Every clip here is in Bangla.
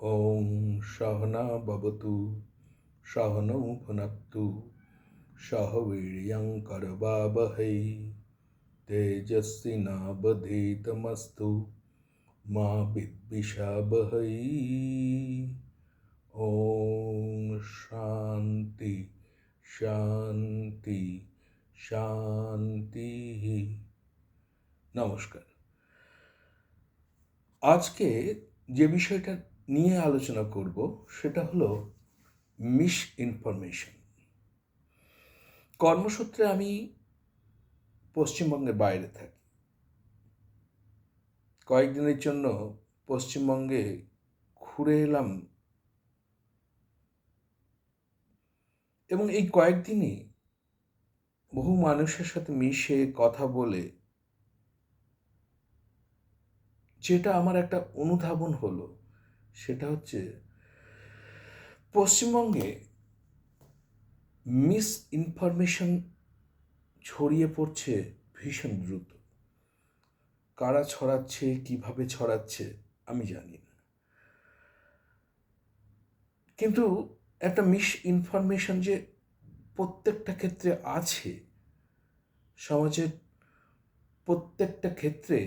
ॐ सहना भवतु सहनौ भुनक्तु सह वीर्यं करवावहै तेजस्विनावधीतमस्तु मा विद्विषावहै। ॐ शान्ति शान्ति শান্তিः। নমস্কার। আজকে যে বিষয়টা নিয়ে আলোচনা করব সেটা হলো মিস ইনফরমেশন। কর্মসূত্রে আমি পশ্চিমবঙ্গের বাইরে থাকি। কয়েকদিনের জন্য পশ্চিমবঙ্গে ঘুরে এলাম এবং এই কয়েকদিনই বহু মানুষের সাথে মিশে কথা বলে যেটা আমার একটা অনুধাবন হলো সেটা হচ্ছে পশ্চিমবঙ্গে মিস ইনফরমেশন ছড়িয়ে পড়ছে ভীষণ দ্রুত। কারা ছড়াচ্ছে, কিভাবে ছড়াচ্ছে আমি জানি না, কিন্তু একটা মিস ইনফরমেশন যে প্রত্যেকটা ক্ষেত্রে আছে, সমাজের প্রত্যেকটা ক্ষেত্রে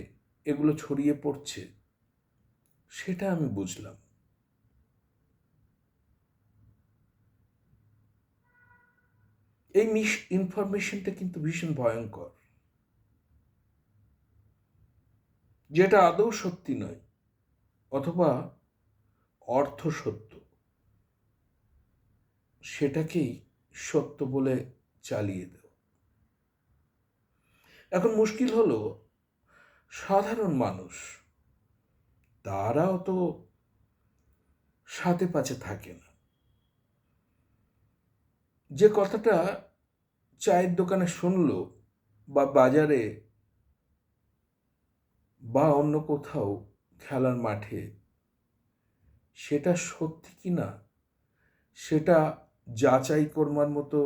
এগুলো ছড়িয়ে পড়ছে, সেটা আমি বুঝলাম। এই মিস ইনফরমেশনটা কিন্তু ভীষণ ভয়ঙ্কর, যেটা আদৌ সত্যি নয় অথবা অর্ধ সত্য, সেটাকেই সত্য বলে চালিয়ে দেও। এখন মুশকিল হলো সাধারণ মানুষ, তারাও তো সাথে পাছে থাকে না। যে কথাটা চায়ের দোকানে শুনলো বা বাজারে বা অন্য কোথাও খেলার মাঠে, সেটা সত্যি কি না সেটা যাচাই করবার মতো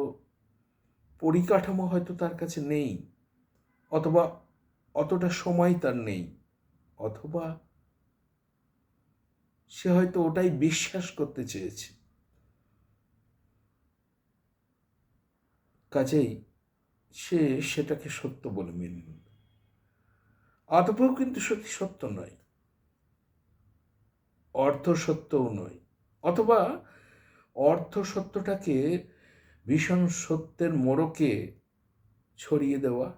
পরিকাঠামো হয়তো তার কাছে নেই, অথবা অতটা সময় তার নেই, অথবা সে হয়তো ওটাই বিশ্বাস করতে চেয়েছে। কাজেই সে সেটাকে সত্য বলে মেনে নিল। আদপেও কিন্তু সত্যি সত্য নয়, অর্ধ সত্যও নয়, অথবা অর্ধ সত্যটাকে ভীষণ সত্যের মোড়কে ছড়িয়ে দেওয়া।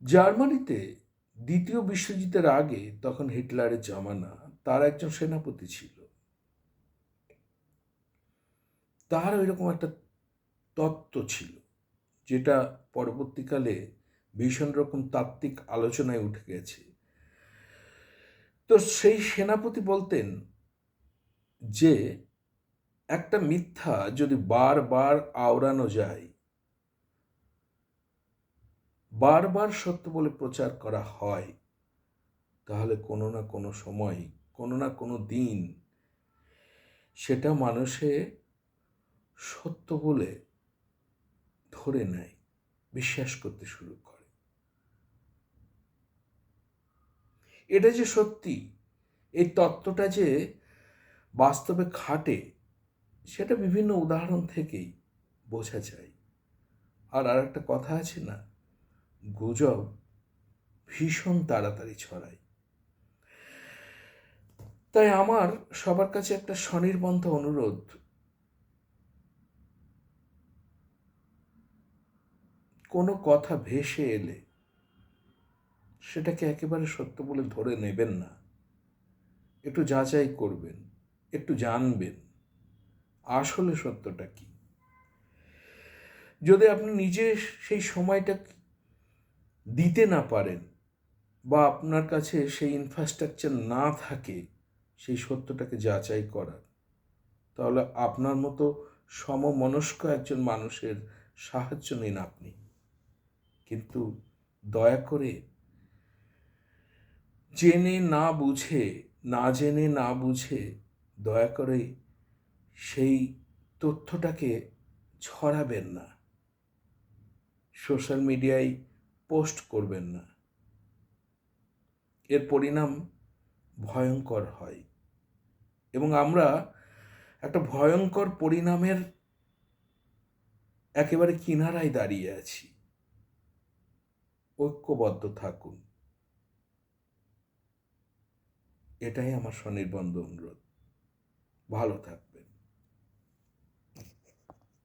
জার্মানিতে দ্বিতীয় বিশ্বযুদ্ধের আগে, তখন হিটলারের জামানা, তার একজন সেনাপতি ছিল। তার ওইরকম একটা তত্ত্ব ছিল যেটা পরবর্তীকালে ভীষণ রকম তাত্ত্বিক আলোচনায় উঠে গেছে। তো সেই সেনাপতি বলতেন যে একটা মিথ্যা যদি বারবার আওড়ানো যায়, বারবার সত্য বলে প্রচার করা হয়, তাহলে কোনো না কোনো সময়, কোনো না কোনো দিন সেটা মানুষে সত্য বলে ধরে নেয়, বিশ্বাস করতে শুরু করে। এটা যে সত্যি, এই তত্ত্বটা যে বাস্তবে খাটে, সেটা বিভিন্ন উদাহরণ থেকেই বোঝা যায়। আর একটা কথা আছে না, গুজব ভীষণ তাড়াতাড়ি ছড়ায়। তাই আমার সবার কাছে একটা স্বনির্বন্ধ অনুরোধ, কোনো কথা ভেসে এলে সেটাকে একেবারে সত্য বলে ধরে নেবেন না, একটু যাচাই করবেন, একটু জানবেন আসলে সত্যটা কি। যদি আপনি নিজে সেই সময়টা দিতে না পারেন বা আপনার কাছে সেই ইনফ্রাস্ট্রাকচার না থাকে সেই সত্যটাকে যাচাই করার, তাহলে আপনার মতো সমমনস্ক একজন মানুষের সাহায্য নিন আপনি। কিন্তু দয়া করে জেনে না বুঝে, না জেনে না বুঝে দয়া করে সেই তথ্যটাকে ছড়াবেন না। সোশ্যাল মিডিয়ায় পোস্ট করবেন না। এর পরিণাম ভয়ঙ্কর হয় এবং আমরা একটা ভয়ঙ্কর পরিণামের একেবারে কিনারায় দাঁড়িয়ে আছি। ঐক্যবদ্ধ থাকুন, এটাই আমার স্বনির্বন্ধ অনুরোধ। ভালো থাকুন।